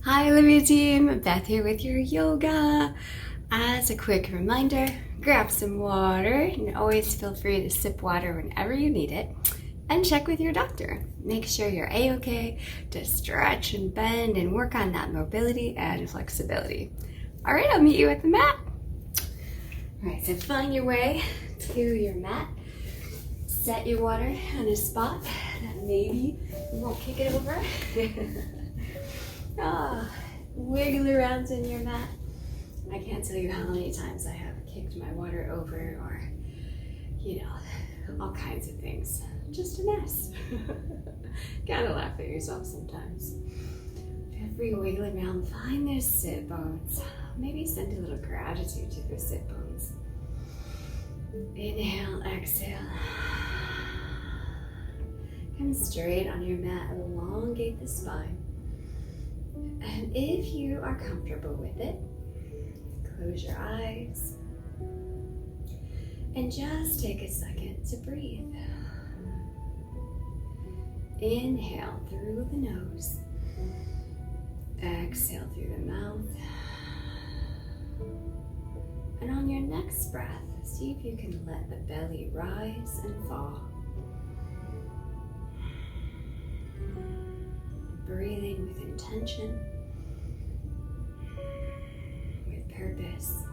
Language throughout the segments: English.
Hi Olivia team, Beth here with your yoga. As a quick reminder, grab some water and always feel free to sip water whenever you need it. And check with your doctor. Make sure you're a-okay to stretch and bend and work on that mobility and flexibility. All right, I'll meet you at the mat. All right, so find your way to your mat. Set your water on a spot that maybe you won't kick it over. Wiggle around in your mat. I can't tell you how many times I have kicked my water over or, all kinds of things. Just a mess. Gotta laugh at yourself sometimes. Feel free to wiggle around, find those sit bones. Maybe send a little gratitude to those sit bones. Inhale, exhale. Come straight on your mat, elongate the spine. And if you are comfortable with it, close your eyes and just take a second to breathe. Inhale through the nose, exhale through the mouth. And on your next breath, see if you can let the belly rise and fall. Breathing with intention, with purpose,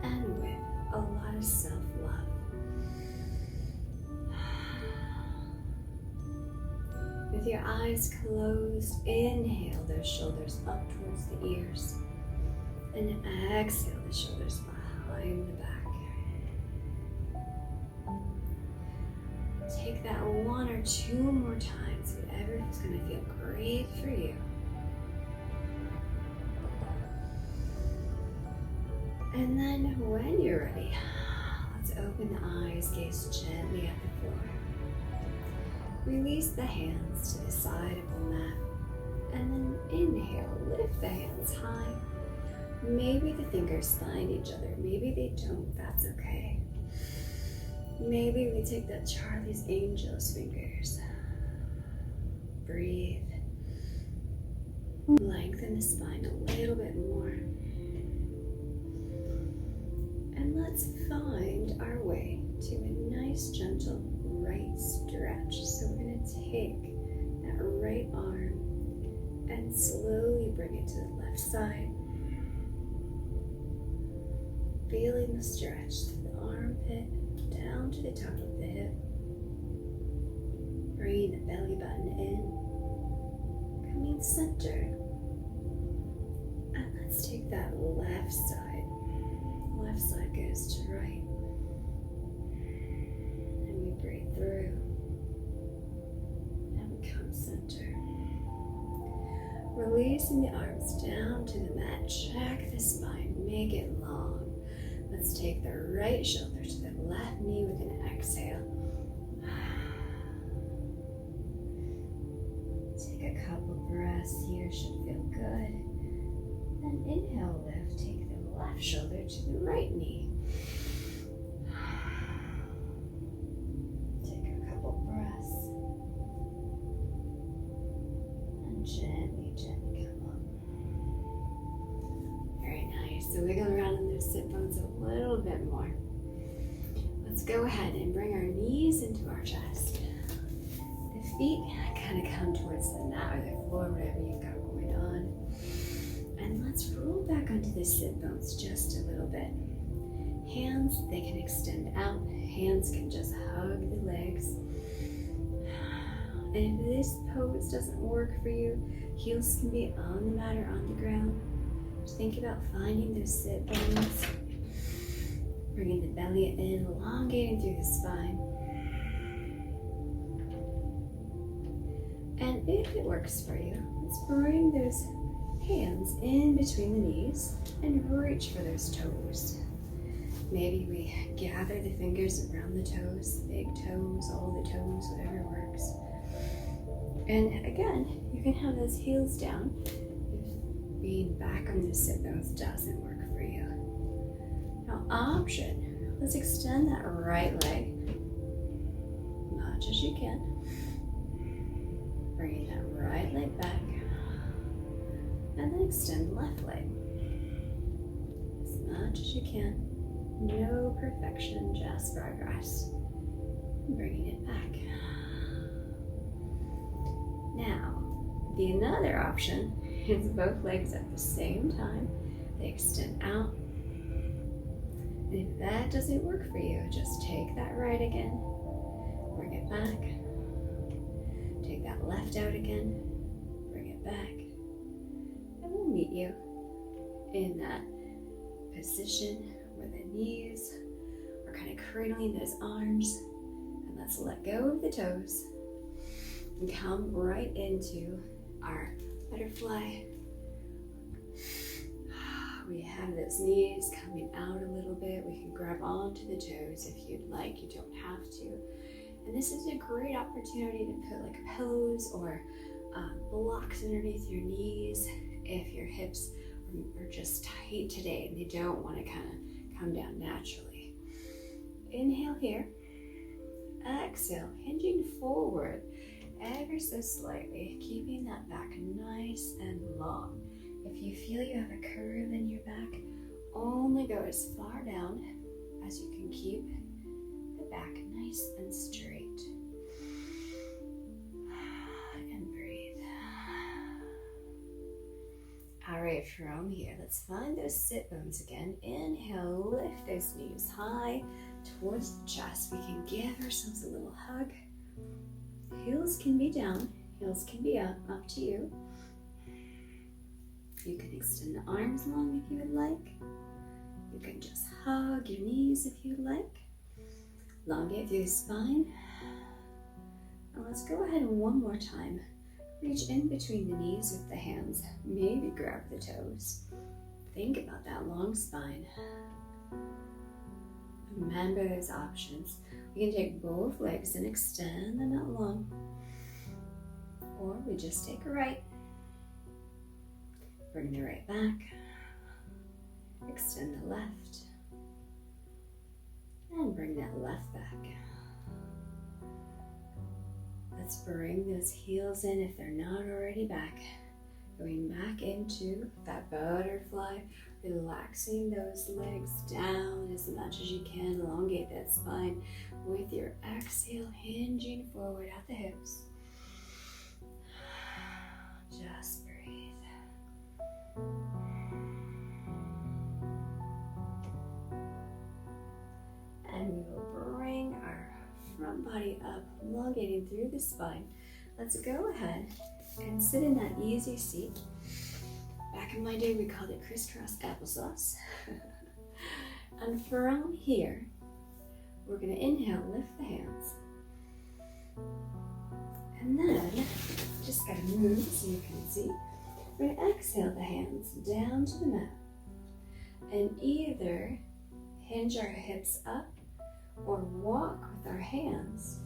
and with a lot of self-love. With your eyes closed, inhale those shoulders up towards the ears, and exhale the shoulders behind the back. Take that one or two more times, whatever is going to feel great for you. And then when you're ready, let's open the eyes, gaze gently at the floor. Release the hands to the side of the mat, and then inhale, lift the hands high. Maybe the fingers find each other, maybe they don't, that's okay. Maybe we take that Charlie's Angels fingers. Breathe. Lengthen the spine a little bit more. And let's find our way to a nice, gentle right stretch. So we're going to take that right arm and slowly bring it to the left side. Feeling the stretch to the armpit, down to the top of the hip. Bringing the belly button in. Coming center. And let's take that left side. Left side goes to right. And we breathe through. And we come center. Releasing the arms down to the mat. Check the spine. Make it long. Let's take the right shoulder to the left knee with an exhale. Take a couple breaths here, should feel good. Then inhale, lift, take the left shoulder to the right knee. Take a couple breaths. And gently, gently come up. Very nice. So wiggle around in those sit bones a little bit more. Let's go ahead and bring our knees into our chest. The feet kind of come towards the mat or the floor, whatever you've got going on. And let's roll back onto the sit bones just a little bit. Hands, they can extend out. Hands can just hug the legs. And if this pose doesn't work for you, heels can be on the mat or on the ground. Just think about finding those sit bones. Bringing the belly in, elongating through the spine. And if it works for you, let's bring those hands in between the knees and reach for those toes. Maybe we gather the fingers around the toes, big toes, all the toes, whatever works. And again, you can have those heels down if being back on the sit bones doesn't work for you. Now, option, let's extend that right leg much as you can. Bringing that right leg back. extend left leg. As much as you can. No perfection, just progress. Bringing it back. Now, the another option is both legs at the same time. They extend out. And if that doesn't work for you, just take that right again. Bring it back. Take that left out again. Bring it back. And we'll meet you in that position where the knees are kind of cradling those arms. And let's let go of the toes and come right into our butterfly. We have those knees coming out a little bit. We can grab onto the toes if you'd like. You don't have to. And this is a great opportunity to put like pillows or blocks underneath your knees if your hips are just tight today and they don't want to kind of come down naturally. Inhale here. Exhale, hinging forward ever so slightly, keeping that back nice and long. If you feel you have a curve in your back, only go as far down as you can keep the back nice and straight. And breathe. All right, from here, let's find those sit bones again. Inhale, lift those knees high towards the chest. We can give ourselves a little hug. Heels can be down, heels can be up to you. You can extend the arms long if you would like. You can just hug your knees if you'd like. Elongate through the spine. And let's go ahead and one more time. Reach in between the knees with the hands. Maybe grab the toes. Think about that long spine. Remember those options. We can take both legs and extend them out long. Or we just take a right. Bring the right back. Extend the left. And bring that left back. Let's bring those heels in if they're not already back. Going back into that butterfly, relaxing those legs down as much as you can. Elongate that spine with your exhale, hinging forward at the hips. Just breathe. And we will bring our front body up, elongating through the spine. Let's go ahead and sit in that easy seat. Back in my day, we called it crisscross applesauce. And from here, we're going to inhale, lift the hands. And then, just got to move so you can see. We're going to exhale the hands down to the mat. And either hinge our hips up or walk with our hands.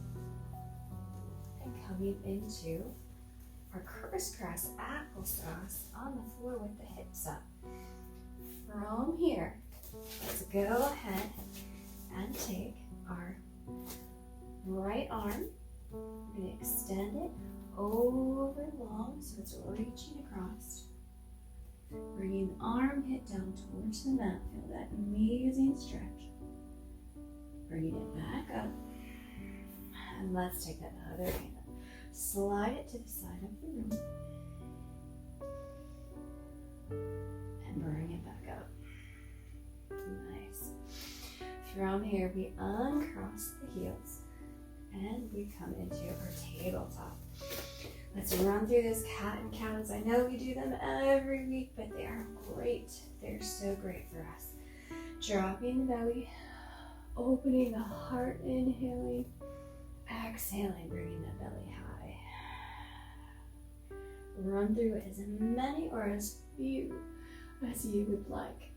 And coming into our crisscross applesauce on the floor with the hips up. From here, let's go ahead and take our right arm. We're going to extend it over long so it's reaching across. Bringing the armpit down towards the mat. Feel that amazing stretch. Bringing it back up. And let's take that other hand. Slide it to the side of the room. And bring it back up. Nice. From here, we uncross the heels. And we come into our tabletop. Let's run through this cat and cows. I know we do them every week, but they are great. They're so great for us. Dropping the belly, opening the heart, inhaling, exhaling, bringing the belly high. Run through as many or as few as you would like.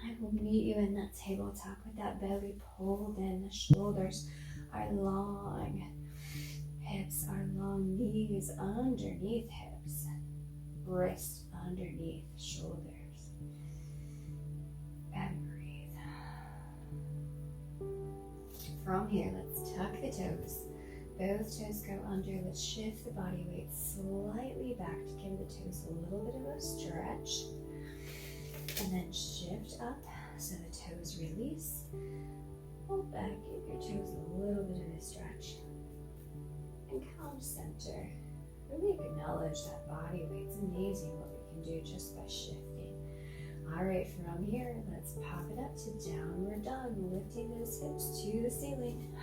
I will meet you in that tabletop with that belly pulled in. The shoulders are long. Hips are long. Knees underneath hips. Wrists underneath shoulders. And breathe. from here, let's tuck the toes. Both toes go under. Let's shift the body weight slightly back to give the toes a little bit of a stretch. And then shift up so the toes release. Pull back, give your toes a little bit of a stretch. And come center. Really acknowledge that body weight. It's amazing what we can do just by shifting. All right, from here, let's pop it up to downward dog, lifting those hips to the ceiling.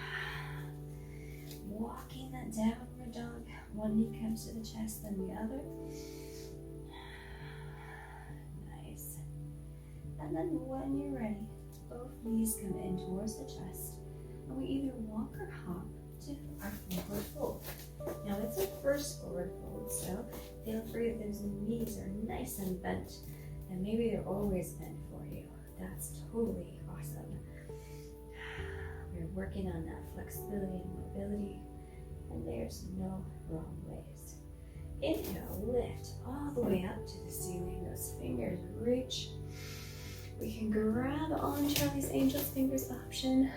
Walking that downward dog. One knee comes to the chest, then the other. Nice. And then when you're ready, both knees come in towards the chest. And we either walk or hop to our forward fold. Now it's our first forward fold, so feel free if those knees are nice and bent, and maybe they're always bent for you. That's totally awesome. We're working on that flexibility and mobility, and there's no wrong ways. Inhale, lift all the way up to the ceiling. Those fingers reach. We can grab on Charlie's Angels fingers option,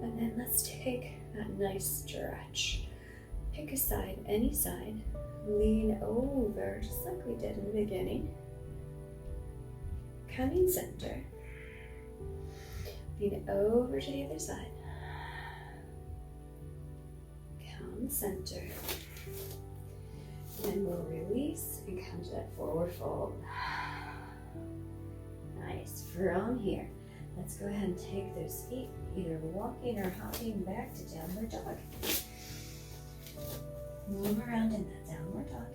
and then let's take that nice stretch. Pick a side, any side. Lean over, just like we did in the beginning. Coming center. Lean over to the other side. Come center. And then we'll release and come to that forward fold. Nice. From here, let's go ahead and take those feet, either walking or hopping back to downward dog. Move around in that downward dog.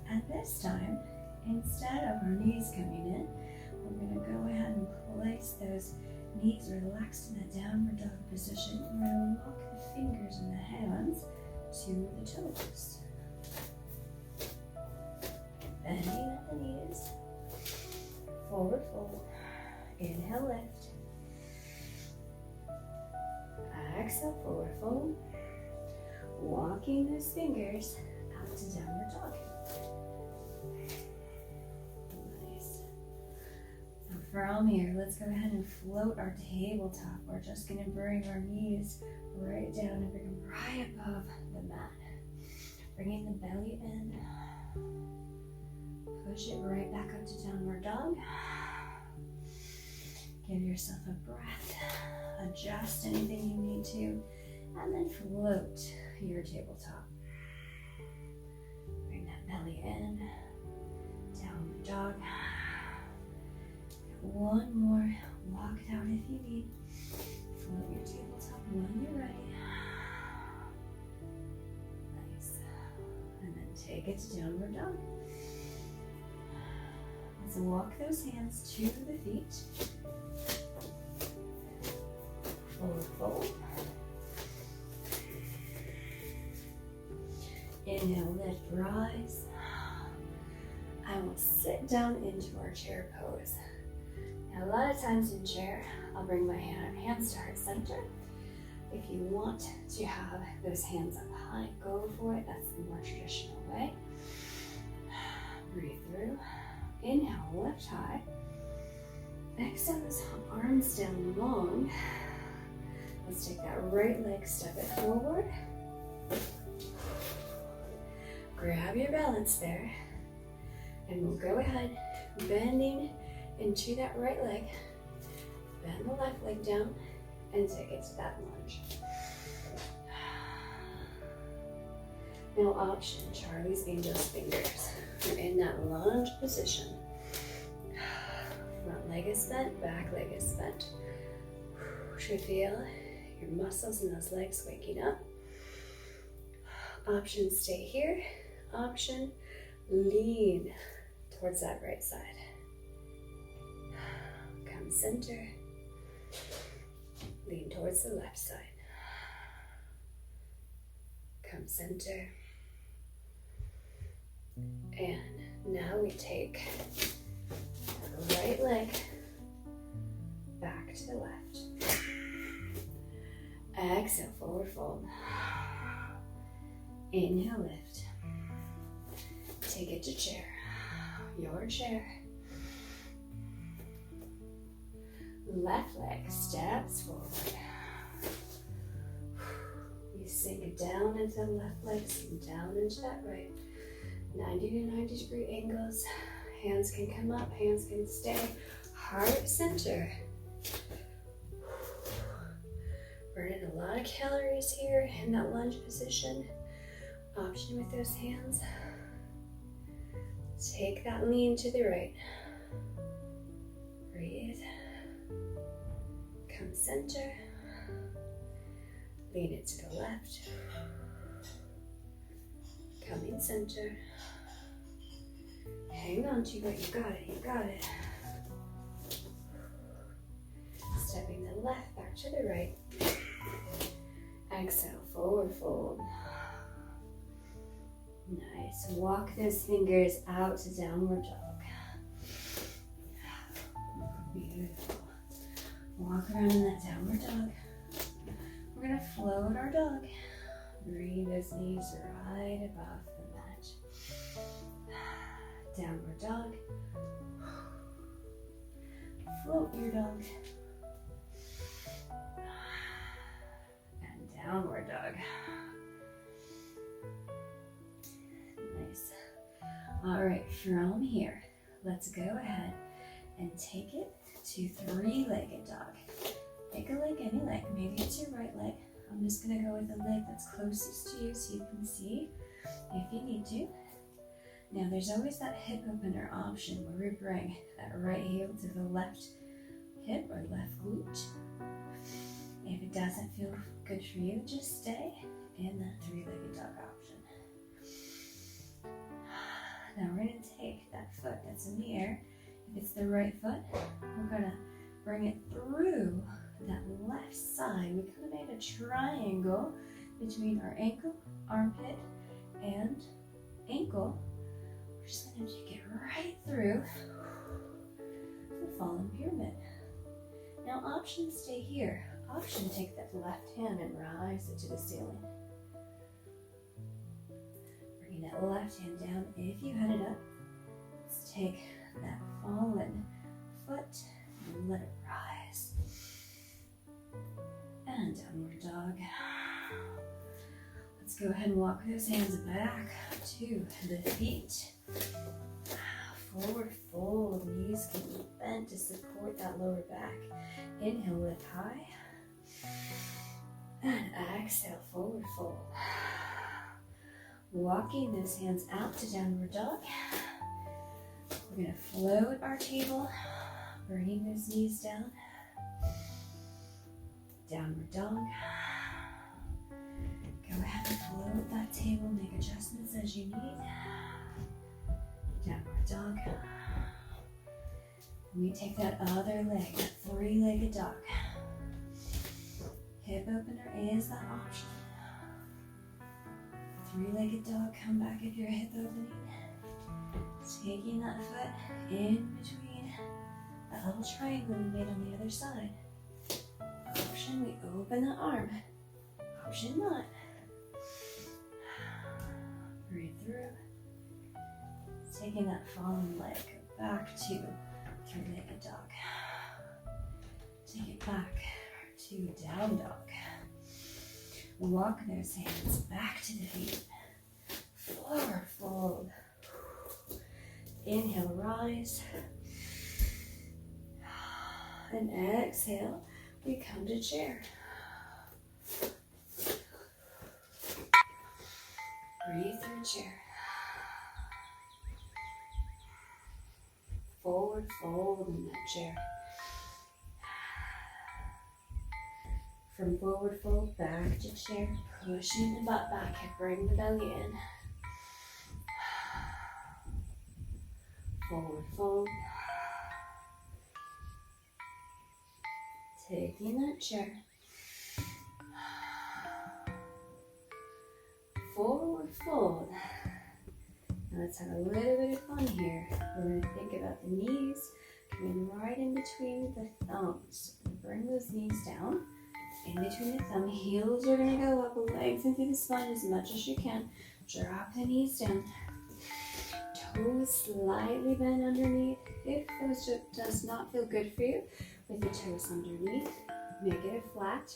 And this time, instead of our knees coming in, we're going to go ahead and place those knees relaxed in that downward dog position. We're going to walk the fingers and the hands to the toes. Bending at the knees. Forward fold. Inhale, lift. Exhale, forward fold. Walking those fingers out to downward dog. Nice. Now from here, let's go ahead and float our tabletop. We're just going to bring our knees right down and bring them right above the mat. Bringing the belly in. Push it right back up to downward dog. Give yourself a breath. Adjust anything you need to. And then float your tabletop. Bring that belly in. Downward dog. One more. Walk it out if you need. Float your tabletop when you're ready. Nice. And then take it to downward dog. Let's walk those hands to the feet. Forward fold. Inhale, lift, rise. I will sit down into our chair pose. Now, a lot of times in chair, I'll bring my hands to heart center. If you want to have those hands up high, go for it. That's the more traditional way. Breathe through. Inhale, lift high. Exhale, those arms down long. Let's take that right leg, step it forward. Grab your balance there. And we'll go ahead, bending into that right leg. Bend the left leg down and take it to that lunge. Now option, Charlie's Angels fingers. You're in that lunge position. Front leg is bent, back leg is bent. Should feel your muscles in those legs waking up. Option, stay here. Option, lean towards that right side. Come center. Lean towards the left side. Come center. And now we take the right leg back to the left. Exhale, forward fold. Inhale, lift. Take it to chair. Your chair. Left leg steps forward. You sink down into the left leg, sink down into that right. 90 to 90 degree angles. Hands can come up, hands can stay. Heart center. Burning a lot of calories here in that lunge position. Option with those hands. Take that lean to the right. Breathe. Come center. Lean it to the left. Coming center. Hang on to it, you got it, you got it. Stepping the left back to the right. Exhale, forward fold. Nice. Walk those fingers out to downward dog. Beautiful. Walk around in that downward dog. We're going to float our dog. Bring those knees right above the mat. Downward dog. Float your dog. And downward dog. Nice. All right, from here, let's go ahead and take it to three-legged dog. Pick a leg, any leg. Maybe it's your right leg. I'm just going to go with the leg that's closest to you so you can see if you need to. Now, there's always that hip opener option where we bring that right heel to the left hip or left glute. If it doesn't feel good for you, just stay in that three-legged dog option. Now, we're going to take that foot that's in the air. If it's the right foot, we're going to bring it through that left side. We kind of made a triangle between our ankle, armpit, and ankle. We're just going to take it right through the fallen pyramid. Now, option stay here. Option take that left hand and rise it to the ceiling. Bring that left hand down. If you had it up, let's take that fallen foot and let it rise. And downward dog. Let's go ahead and walk those hands back to the feet. Forward fold. Knees can be bent to support that lower back. Inhale, lift high. And exhale, forward fold. Walking those hands out to downward dog. We're going to float our table, bringing those knees down. Downward dog. Go ahead and float that table, make adjustments as you need. Downward dog. We take that other leg, that three-legged dog. Hip opener is that option. Three-legged dog, come back if you're hip opening. Taking that foot in between that little triangle we made on the other side. Option, we open the arm. Option not. Breathe through. Taking that fallen leg back to three-legged dog. Take it back to down dog. Walk those hands back to the feet. Forward fold. Inhale, rise. And exhale, we come to chair. Breathe through chair. Forward fold in that chair. From forward fold back to chair, pushing the butt back and bring the belly in. Forward fold. Taking that chair. Forward fold. Now let's have a little bit of fun here. We're going to think about the knees coming right in between the thumbs. Bring those knees down. In between the thumb, heels are going to go up, legs into the spine as much as you can. Drop the knees down. Toes slightly bent underneath. If those does not feel good for you, with the toes underneath. Make it a flat,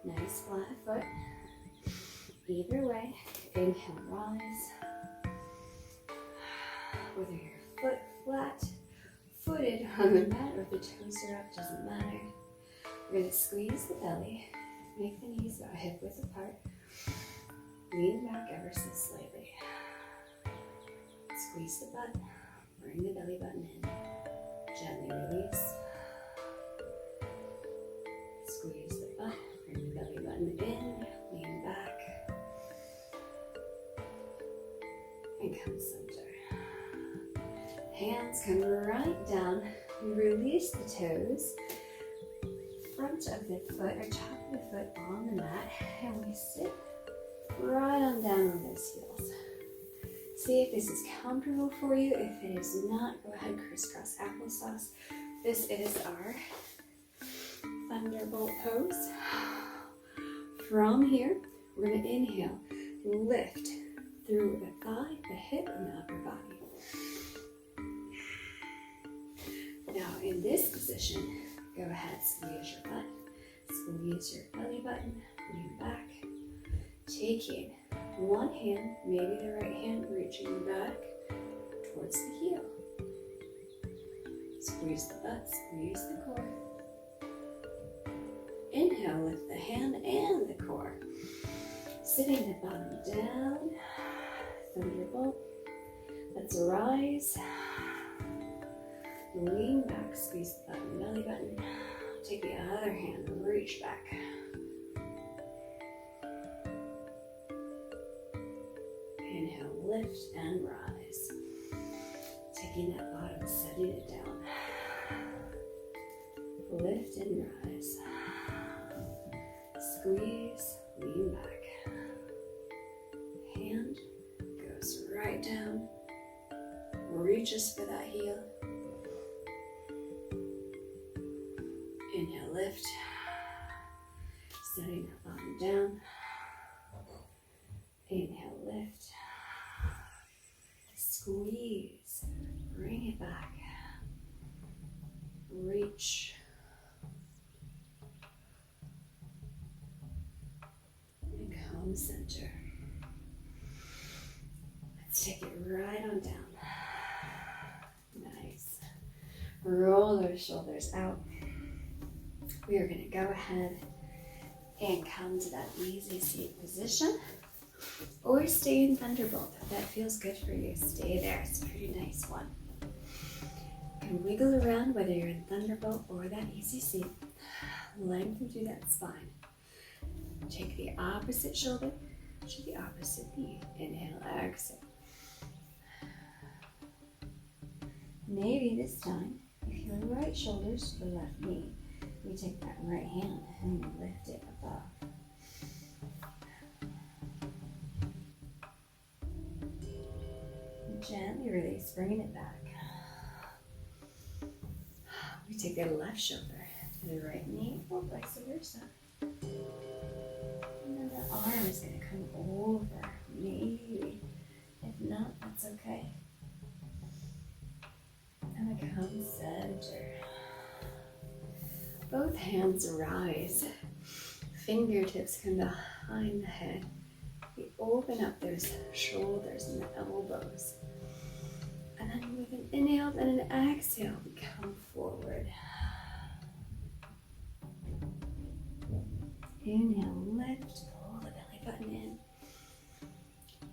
nice flat foot. Either way, inhale, rise. Whether you're foot flat, footed on the mat, or the toes are up, doesn't matter. We're going to squeeze the belly, make the knees about hip width apart. Lean back ever so slightly. Squeeze the butt, bring the belly button in. Gently release. Squeeze the butt, bring the belly button in, lean back. And come center. Hands come right down. We release the toes. Front of the foot or top of the foot on the mat. And we sit right on down on those heels. See if this is comfortable for you. If it is not, go ahead, crisscross applesauce. This is our Thunderbolt Pose. From here, we're going to inhale, lift through the thigh, the hip, and the upper body. Now, in this position, go ahead, squeeze your butt, squeeze your belly button, lean back, taking one hand, maybe the right hand, reaching back towards the heel. Squeeze the butt, squeeze the core. Inhale, lift the hand and the core. Sitting the bottom down, Thunderbolt. Let's rise. Lean back, squeeze the butt and belly button. Take the other hand, reach back. Inhale, lift and rise. Taking that bottom, setting it down. Lift and rise. Squeeze, lean back. Hand goes right down. Reaches for that heel. Inhale, lift. Setting that bottom down. Inhale, lift. Squeeze. Bring it back. Reach. And come center. Let's take it right on down. Nice. Roll those shoulders out. We are going to go ahead and come to that easy seat position. Or stay in Thunderbolt. If that feels good for you, stay there. It's a pretty nice one. You can wiggle around whether you're in Thunderbolt or that easy seat. Lengthen through that spine. Take the opposite shoulder to the opposite knee. Inhale, exhale. Maybe this time, if your right shoulder's to the left knee, we take that right hand and we lift it above. Gently release, bringing it back. We take the left shoulder to the right knee, or vice versa. And then the arm is going to come over, maybe. If not, that's okay. And we come center. Both hands rise. Fingertips come behind the head. We open up those shoulders and the elbows. And then with an inhale and an exhale, we come forward. Inhale, lift, pull the belly button in.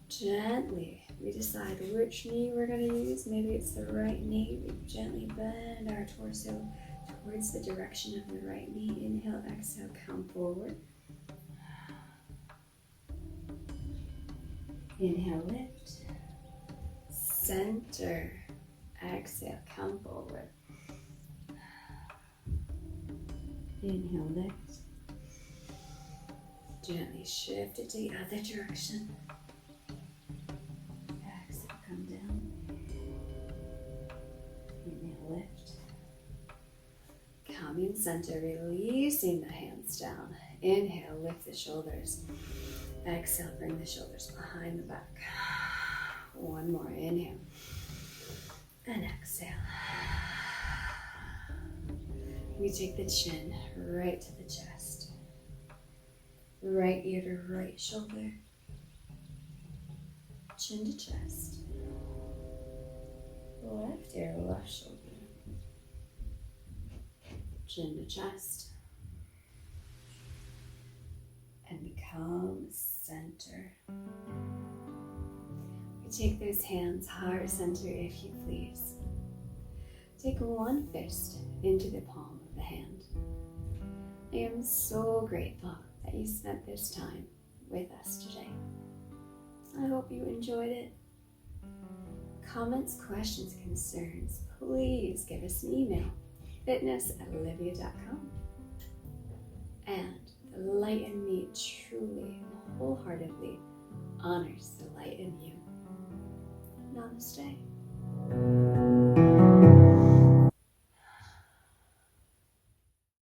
Gently, we decide which knee we're going to use. Maybe it's the right knee. We gently bend our torso towards the direction of the right knee. Inhale, exhale, come forward. Inhale, lift. Center. Exhale, come forward. Inhale, lift. Gently shift it to the other direction. Exhale, come down. Inhale, lift. Coming center, releasing the hands down. Inhale, lift the shoulders. Exhale, bring the shoulders behind the back. One more, inhale. And exhale. We take the chin right to the chest. Right ear to right shoulder. Chin to chest. Left ear, left shoulder. Chin to chest. And become center. We take those hands heart center if you please. Take one fist into the palm of the hand. I am so grateful that you spent this time with us today. I hope you enjoyed it. Comments, questions, concerns, please give us an email, fitness@olivia.com. And the light in me truly and wholeheartedly honors the light in you. Namaste.